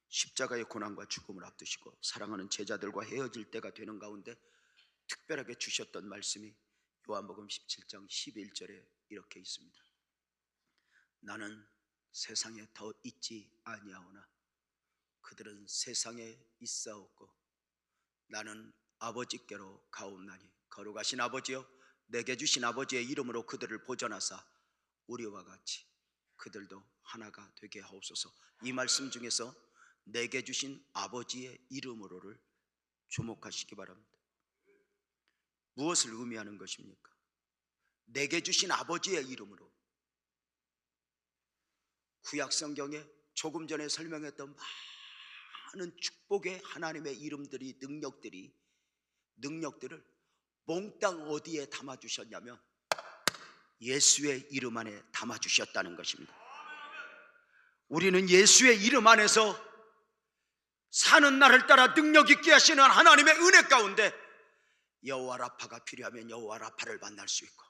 십자가의 고난과 죽음을 앞두시고 사랑하는 제자들과 헤어질 때가 되는 가운데 특별하게 주셨던 말씀이 요한복음 17장 11절에 이렇게 있습니다. 나는 세상에 더 있지 아니하오나 그들은 세상에 있사옵고 나는 아버지께로 가옵나니 거룩하신 아버지여, 내게 주신 아버지의 이름으로 그들을 보존하사 우리와 같이 그들도 하나가 되게 하옵소서. 이 말씀 중에서 내게 주신 아버지의 이름으로를 주목하시기 바랍니다. 무엇을 의미하는 것입니까? 내게 주신 아버지의 이름으로. 구약 성경에 조금 전에 설명했던 많은 축복의 하나님의 이름들이, 능력들을 몽땅 어디에 담아주셨냐면 예수의 이름 안에 담아주셨다는 것입니다. 우리는 예수의 이름 안에서 사는 날을 따라 능력 있게 하시는 하나님의 은혜 가운데 여호와 라파가 필요하면 여호와 라파를 만날 수 있고,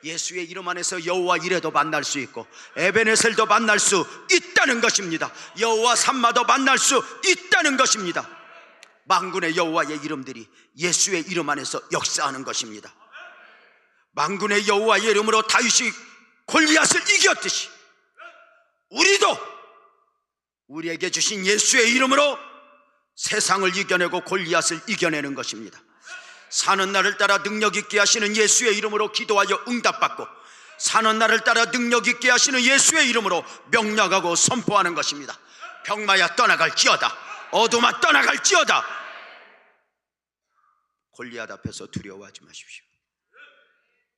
예수의 이름 안에서 여호와 이레도 만날 수 있고, 에베네셀도 만날 수 있다는 것입니다. 여호와 삼마도 만날 수 있다는 것입니다. 만군의 여호와의 이름들이 예수의 이름 안에서 역사하는 것입니다. 만군의 여호와의 이름으로 다윗이 골리앗을 이겼듯이 우리도 우리에게 주신 예수의 이름으로 세상을 이겨내고 골리앗을 이겨내는 것입니다. 사는 날을 따라 능력 있게 하시는 예수의 이름으로 기도하여 응답받고, 사는 날을 따라 능력 있게 하시는 예수의 이름으로 명령하고 선포하는 것입니다. 병마야 떠나갈지어다, 어둠아 떠나갈지어다. 골리앗 앞에서 두려워하지 마십시오.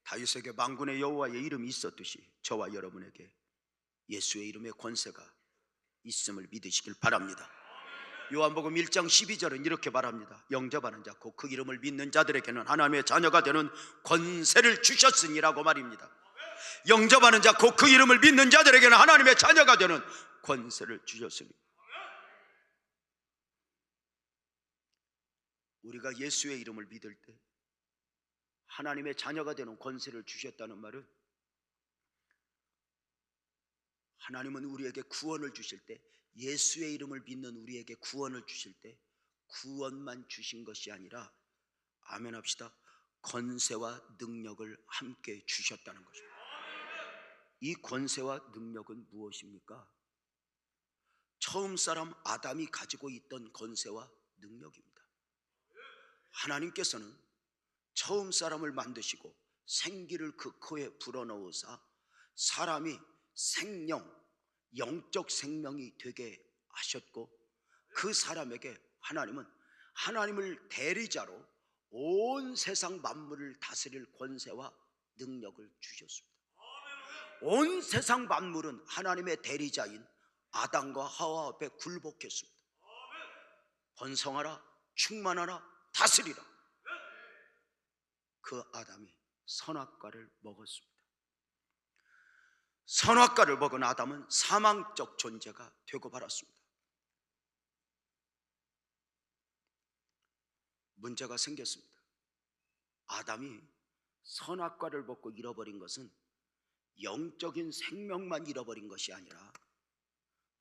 다윗에게 만군의 여호와의 이름이 있었듯이 저와 여러분에게 예수의 이름의 권세가 있음을 믿으시길 바랍니다. 요한복음 1장 12절은 이렇게 말합니다. 영접하는 자 곧 그 이름을 믿는 자들에게는 하나님의 자녀가 되는 권세를 주셨으니라고 말입니다. 영접하는 자 곧 그 이름을 믿는 자들에게는 하나님의 자녀가 되는 권세를 주셨으니, 우리가 예수의 이름을 믿을 때 하나님의 자녀가 되는 권세를 주셨다는 말은, 하나님은 우리에게 구원을 주실 때, 예수의 이름을 믿는 우리에게 구원을 주실 때 구원만 주신 것이 아니라, 아멘 합시다, 권세와 능력을 함께 주셨다는 것입니다. 이 권세와 능력은 무엇입니까? 처음 사람 아담이 가지고 있던 권세와 능력입니다. 하나님께서는 처음 사람을 만드시고 생기를 그 코에 불어넣으사 사람이 영적 생명이 되게 하셨고, 그 사람에게 하나님은 하나님을 대리자로 온 세상 만물을 다스릴 권세와 능력을 주셨습니다. 온 세상 만물은 하나님의 대리자인 아담과 하와 앞에 굴복했습니다. 번성하라, 충만하라, 다스리라. 그 아담이 선악과를 먹었습니다. 선악과를 먹은 아담은 사망적 존재가 되고 말았습니다. 문제가 생겼습니다. 아담이 선악과를 먹고 잃어버린 것은 영적인 생명만 잃어버린 것이 아니라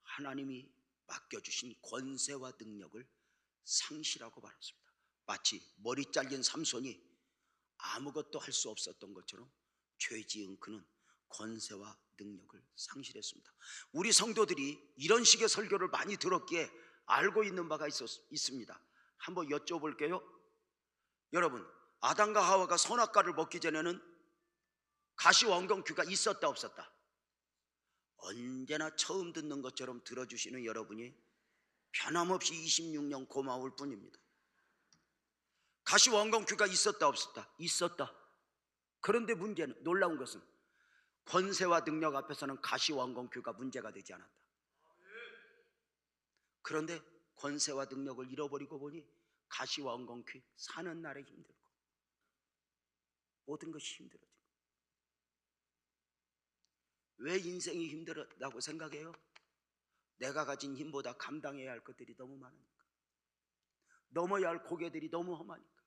하나님이 맡겨주신 권세와 능력을 상실하고 말았습니다. 마치 머리 잘린 삼손이 아무것도 할 수 없었던 것처럼 죄 지은 그는 권세와 능력을 상실했습니다. 우리 성도들이 이런 식의 설교를 많이 들었기에 알고 있는 바가 있습니다. 한번 여쭤볼게요. 여러분, 아담과 하와가 선악과를 먹기 전에는 가시원경귀가 있었다 없었다? 언제나 처음 듣는 것처럼 들어주시는 여러분이 변함없이 26년 고마울 뿐입니다. 가시원경귀가 있었다 없었다? 있었다. 그런데 문제는, 놀라운 것은 권세와 능력 앞에서는 가시원경귀가 문제가 되지 않았다. 그런데 권세와 능력을 잃어버리고 보니 가시원경귀 사는 날에 힘들고 모든 것이 힘들어지고. 왜 인생이 힘들었다고 생각해요? 내가 가진 힘보다 감당해야 할 것들이 너무 많으니까, 넘어야 할 고개들이 너무 험하니까.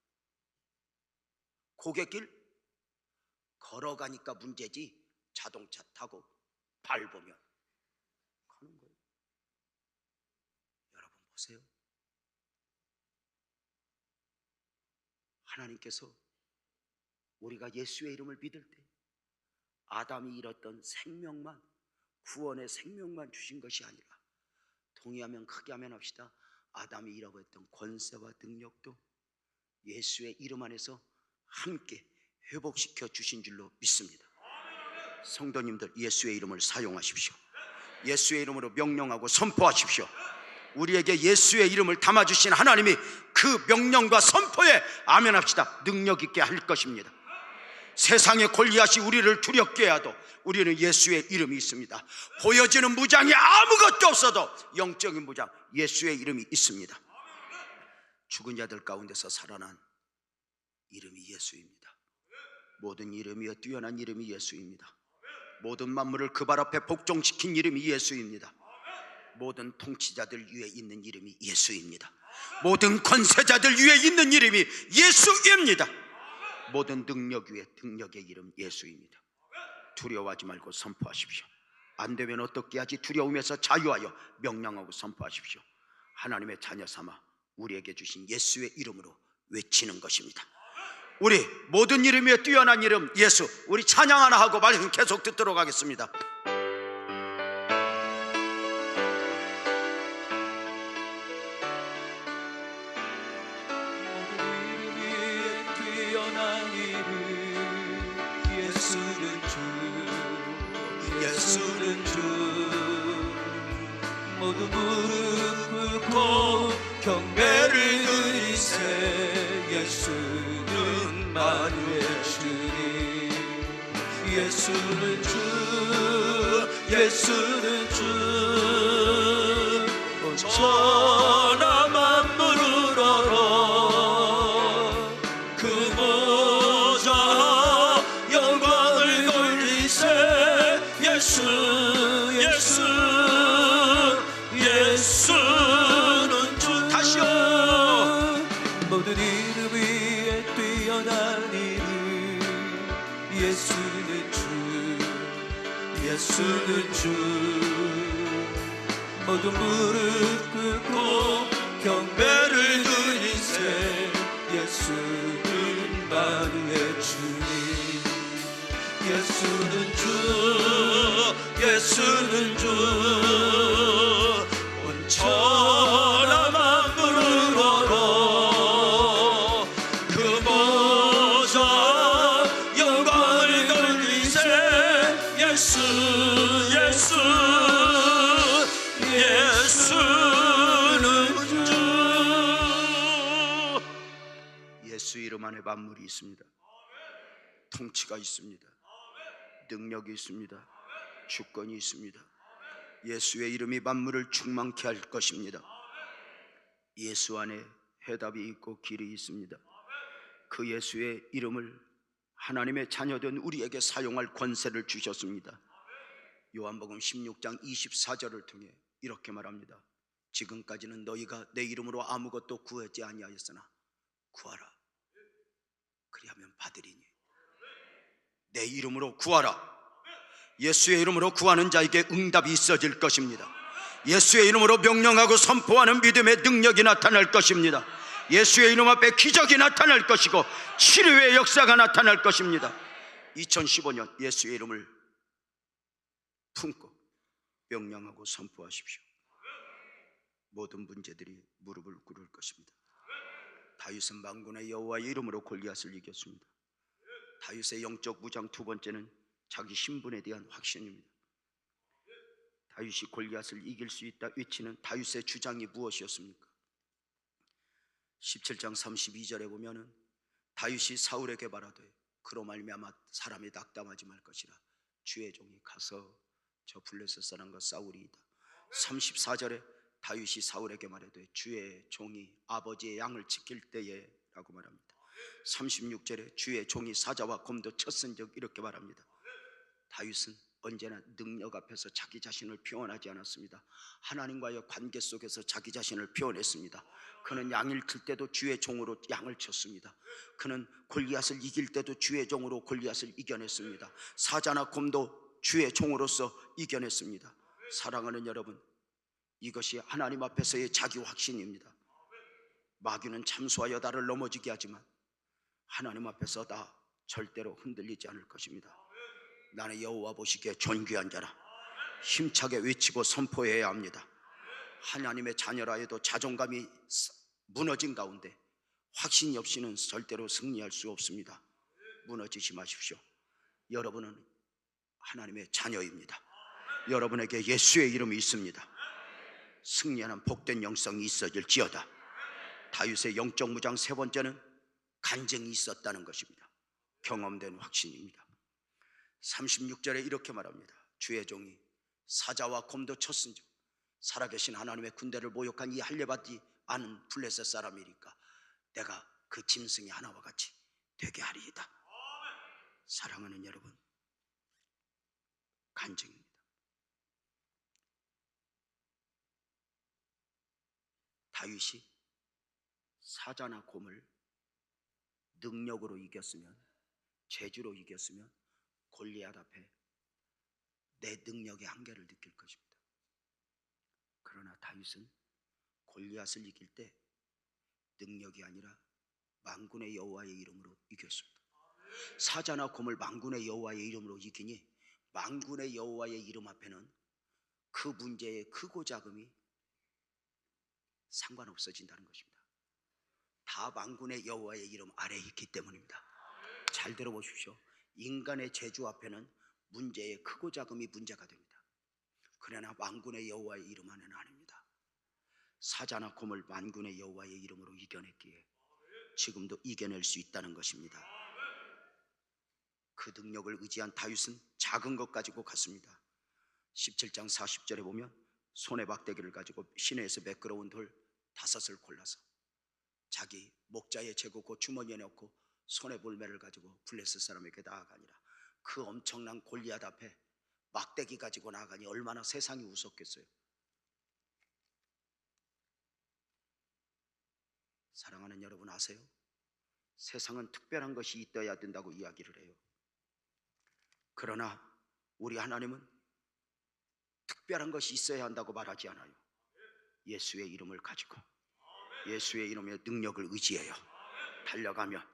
고갯길 걸어가니까 문제지 자동차 타고 밟으면 가는 거예요. 여러분 보세요. 하나님께서 우리가 예수의 이름을 믿을 때 아담이 잃었던 생명만, 구원의 생명만 주신 것이 아니라, 동의하면 크게 하면 합시다, 아담이 잃어버렸던 권세와 능력도 예수의 이름 안에서 함께 회복시켜 주신 줄로 믿습니다. 성도님들, 예수의 이름을 사용하십시오. 예수의 이름으로 명령하고 선포하십시오. 우리에게 예수의 이름을 담아주신 하나님이 그 명령과 선포에 아멘합시다. 능력 있게 할 것입니다. 세상의 골리앗이 우리를 두렵게 하도 우리는 예수의 이름이 있습니다. 보여지는 무장이 아무것도 없어도 영적인 무장, 예수의 이름이 있습니다. 죽은 자들 가운데서 살아난 이름이 예수입니다. 모든 이름이여 뛰어난 이름이 예수입니다. 모든 만물을 그 발 앞에 복종시킨 이름이 예수입니다. 모든 통치자들 위에 있는 이름이 예수입니다. 모든 권세자들 위에 있는 이름이 예수입니다. 모든 능력 위에 능력의 이름 예수입니다. 두려워하지 말고 선포하십시오. 안 되면 어떻게 하지? 두려움에서 자유하여 명령하고 선포하십시오. 하나님의 자녀 삼아 우리에게 주신 예수의 이름으로 외치는 것입니다. 우리 모든 이름 위에 뛰어난 이름 예수, 우리 찬양 하나 하고 말씀 계속 듣도록 하겠습니다. 예수는 주, 모두 무릎 꿇고 경배를 드리세. 예수는 만유의 주님. 예수는 주, 예수는 주. 온 천하 만물을 얼어 그 보좌 영광을 돌리세. 예수, 예수, 예수는 주. 다시요. 모든 이름 위에 뛰어난 이름 예수는 주, 예수는 주. 모든 무릎 꿇고 경배를 드리세. 예수는 만유의 주님. 예수는 주, 예수는 주. 온 천하 만물을 얼어 그 보좌 영광을 돌리세. 예수, 예수, 예수는 주. 예수 이름 안에 만물이 있습니다. 통치가 있습니다. 능력이 있습니다. 주권이 있습니다. 예수의 이름이 만물을 충만케 할 것입니다. 예수 안에 해답이 있고 길이 있습니다. 그 예수의 이름을 하나님의 자녀된 우리에게 사용할 권세를 주셨습니다. 요한복음 16장 24절을 통해 이렇게 말합니다. 지금까지는 너희가 내 이름으로 아무것도 구하지 아니하였으나 구하라, 그리하면 받으리니. 내 이름으로 구하라. 예수의 이름으로 구하는 자에게 응답이 있어질 것입니다. 예수의 이름으로 명령하고 선포하는 믿음의 능력이 나타날 것입니다. 예수의 이름 앞에 기적이 나타날 것이고 치료의 역사가 나타날 것입니다. 2015년 예수의 이름을 품고 명령하고 선포하십시오. 모든 문제들이 무릎을 꿇을 것입니다. 다윗은 만군의 여호와의 이름으로 골리앗을 이겼습니다. 다윗의 영적 무장 두 번째는 자기 신분에 대한 확신입니다. 다윗이 골리앗을 이길 수 있다 외치는 다윗의 주장이 무엇이었습니까? 17장 32절에 보면은 다윗이 사울에게 말하되 그로 말미암아 사람이 낙담하지 말 것이라 주의 종이 가서 저 블레셋 사람과 싸우리이다. 34절에 다윗이 사울에게 말하되 주의 종이 아버지의 양을 지킬 때에 라고 말합니다. 36절에 주의 종이 사자와 곰도 쳤은즉 이렇게 말합니다. 다윗은 언제나 능력 앞에서 자기 자신을 표현하지 않았습니다. 하나님과의 관계 속에서 자기 자신을 표현했습니다. 그는 양을 칠 때도 주의 종으로 양을 쳤습니다. 그는 골리앗을 이길 때도 주의 종으로 골리앗을 이겨냈습니다. 사자나 곰도 주의 종으로서 이겨냈습니다. 사랑하는 여러분, 이것이 하나님 앞에서의 자기 확신입니다. 마귀는 참수하여 나를 넘어지게 하지만 하나님 앞에서 나 절대로 흔들리지 않을 것입니다. 나는 여호와 보시기에 존귀한 자라. 힘차게 외치고 선포해야 합니다. 하나님의 자녀라 해도 자존감이 무너진 가운데 확신이 없이는 절대로 승리할 수 없습니다. 무너지지 마십시오. 여러분은 하나님의 자녀입니다. 여러분에게 예수의 이름이 있습니다. 승리하는 복된 영성이 있어질지어다. 다윗의 영적 무장 세 번째는 간증이 있었다는 것입니다. 경험된 확신입니다. 36절에 이렇게 말합니다. 주의 종이 사자와 곰도 쳤은즉 살아계신 하나님의 군대를 모욕한 이 할례받지 않은 블레셋 사람이니까 내가 그 짐승이 하나와 같이 되게 하리이다. 사랑하는 여러분, 간증입니다. 다윗이 사자나 곰을 능력으로 이겼으면, 재주로 이겼으면 골리앗 앞에 내 능력의 한계를 느낄 것입니다. 그러나 다윗은 골리앗을 이길 때 능력이 아니라 만군의 여호와의 이름으로 이겼습니다. 사자나 곰을 만군의 여호와의 이름으로 이기니 만군의 여호와의 이름 앞에는 그 문제의 크고 작음이 상관없어진다는 것입니다. 다 만군의 여호와의 이름 아래에 있기 때문입니다. 잘 들어보십시오. 인간의 재주 앞에는 문제의 크고 작음이 문제가 됩니다. 그러나 만군의 여호와의 이름 안에는 아닙니다. 사자나 곰을 만군의 여호와의 이름으로 이겨냈기에 지금도 이겨낼 수 있다는 것입니다. 그 능력을 의지한 다윗은 작은 것 가지고 갔습니다. 17장 40절에 보면 손에 막대기를 가지고 시내에서 매끄러운 돌 5을 골라서 자기 목자의 재고 그 주머니에 넣고 손에 볼매를 가지고 블레셋 사람에게 나아가니라. 그 엄청난 골리앗 앞에 막대기 가지고 나아가니 얼마나 세상이 웃었겠어요. 사랑하는 여러분 아세요? 세상은 특별한 것이 있어야 된다고 이야기를 해요. 그러나 우리 하나님은 특별한 것이 있어야 한다고 말하지 않아요. 예수의 이름을 가지고 예수의 이름의 능력을 의지해요. 달려가면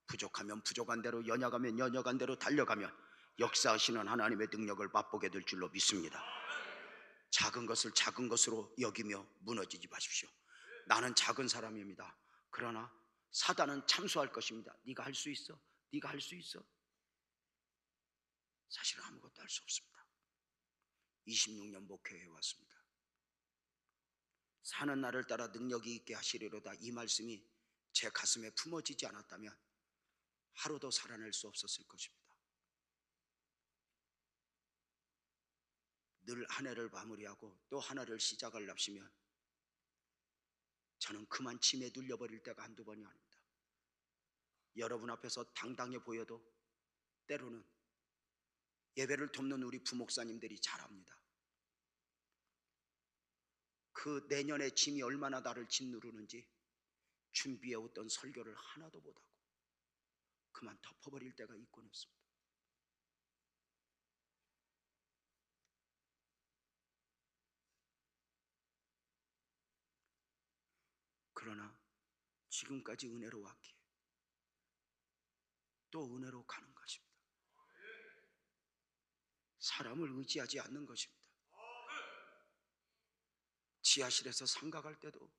부족하면 부족한 대로, 연약하면 연약한 대로 달려가면 역사하시는 하나님의 능력을 맛보게 될 줄로 믿습니다. 작은 것을 작은 것으로 여기며 무너지지 마십시오. 나는 작은 사람입니다. 그러나 사단은 참수할 것입니다. 네가 할 수 있어? 네가 할 수 있어? 사실은 아무것도 할 수 없습니다. 26년 목회해 왔습니다. 사는 날을 따라 능력이 있게 하시리로다, 이 말씀이 제 가슴에 품어지지 않았다면 하루도 살아낼 수 없었을 것입니다. 늘 한 해를 마무리하고 또 하나를 시작을 납시면 저는 그만 짐에 눌려버릴 때가 한두 번이 아닙니다. 여러분 앞에서 당당해 보여도 때로는 예배를 돕는 우리 부목사님들이 잘 압니다. 그 내년의 짐이 얼마나 나를 짓누르는지 준비해왔던 설교를 하나도 못하고 그만 덮어버릴 때가 있곤 했습니다. 그러나 지금까지 은혜로 왔기에 또 은혜로 가는 것입니다. 사람을 의지하지 않는 것입니다. 지하실에서 상가 갈 때도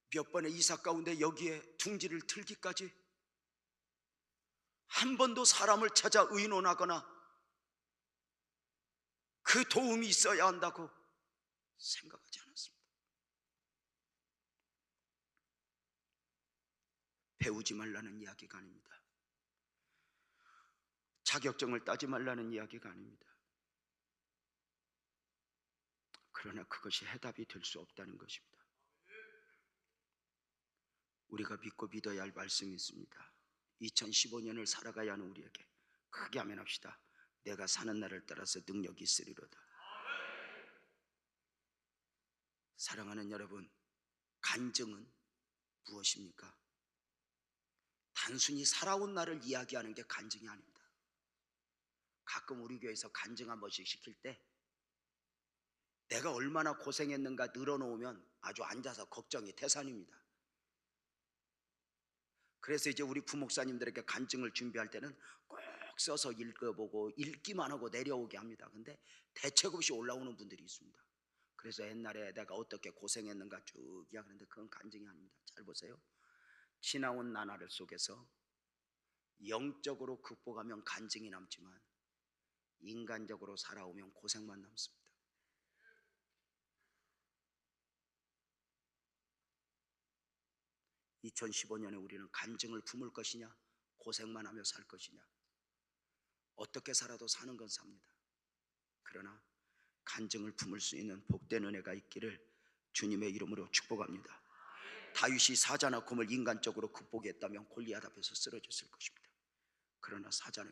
몇 번의 이사 가운데 여기에 둥지를 틀기까지 한 번도 사람을 찾아 의논하거나 그 도움이 있어야 한다고 생각하지 않았습니다. 배우지 말라는 이야기가 아닙니다. 자격증을 따지 말라는 이야기가 아닙니다. 그러나 그것이 해답이 될 수 없다는 것입니다. 우리가 믿고 믿어야 할 말씀이 있습니다. 2015년을 살아가야 하는 우리에게 크게 아멘합시다. 내가 사는 날을 따라서 능력이 있으리로다. 사랑하는 여러분, 간증은 무엇입니까? 단순히 살아온 날을 이야기하는 게 간증이 아닙니다. 가끔 우리 교회에서 간증 한 번씩 시킬 때 내가 얼마나 고생했는가 늘어놓으면 아주 앉아서 걱정이 태산입니다. 그래서 이제 우리 부목사님들에게 간증을 준비할 때는 꼭 써서 읽어보고 읽기만 하고 내려오게 합니다. 근데 대책 없이 올라오는 분들이 있습니다. 그래서 옛날에 내가 어떻게 고생했는가 쭉 이야기하는데 그건 간증이 아닙니다. 잘 보세요. 지나온 나날 속에서 영적으로 극복하면 간증이 남지만 인간적으로 살아오면 고생만 남습니다. (2015년에) 우리는 간증을 품을 것이냐 고생만 하며 살 것이냐, 어떻게 살아도 사는 건 삽니다. 그러나 간증을 품을 수 있는 복된 은혜가 있기를 주님의 이름으로 축복합니다. 다윗이 사자나 곰을 인간적으로 극복했다면 골리앗 앞에서 쓰러졌을 것입니다. 그러나 사자나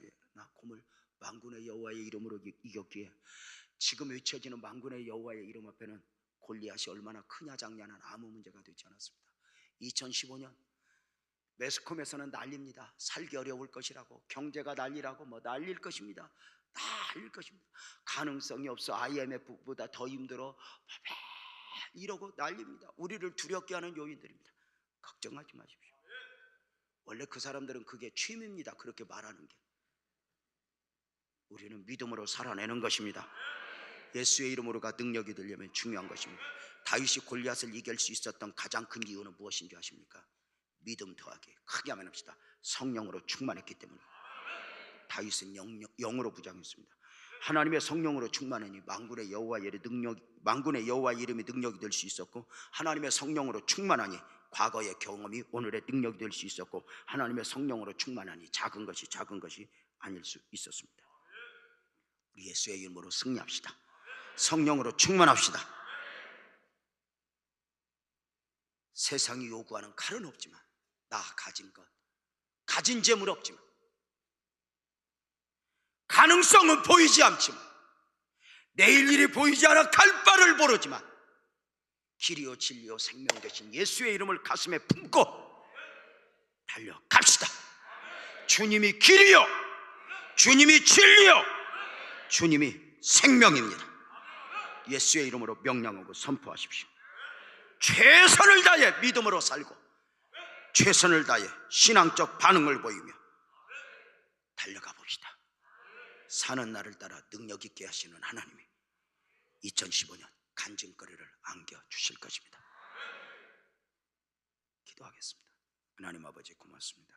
곰을 만군의 여호와의 이름으로 이겼기에 지금 외쳐지는 만군의 여호와의 이름 앞에는 골리앗이 얼마나 크냐 작냐는 아무 문제가 되지 않았습니다. 2015년 매스컴에서는 난립니다. 살기 어려울 것이라고, 경제가 난리라고, 뭐 난릴 것입니다. 난릴 것입니다. 가능성이 없어, IMF보다 더 힘들어, 이러고 난립니다. 우리를 두렵게 하는 요인들입니다. 걱정하지 마십시오. 원래 그 사람들은 그게 취미입니다. 그렇게 말하는 게. 우리는 믿음으로 살아내는 것입니다. 예수의 이름으로가 능력이 되려면 중요한 것입니다. 다윗이 골리앗을 이길 수 있었던 가장 큰 이유는 무엇인지 아십니까? 믿음 더하기, 크게 아멘합시다. 성령으로 충만했기 때문에. 다윗은 영으로 부장했습니다. 하나님의 성령으로 충만하니 만군의 여호와의 이름이 능력이 될 수 있었고, 하나님의 성령으로 충만하니 과거의 경험이 오늘의 능력이 될 수 있었고, 하나님의 성령으로 충만하니 작은 것이 아닐 수 있었습니다. 우리 예수의 이름으로 승리합시다. 성령으로 충만합시다. 세상이 요구하는 칼은 없지만, 나 가진 것, 가진 재물 없지만, 가능성은 보이지 않지만, 내일 일이 보이지 않아 갈바를 모르지만 길이요 진리요 생명 되신 예수의 이름을 가슴에 품고 달려갑시다. 주님이 길이요, 주님이 진리요, 주님이 생명입니다. 예수의 이름으로 명령하고 선포하십시오. 최선을 다해 믿음으로 살고, 최선을 다해 신앙적 반응을 보이며 달려가 봅시다. 사는 날을 따라 능력 있게 하시는 하나님이 2015년 간증거리를 안겨주실 것입니다. 기도하겠습니다. 하나님 아버지 고맙습니다.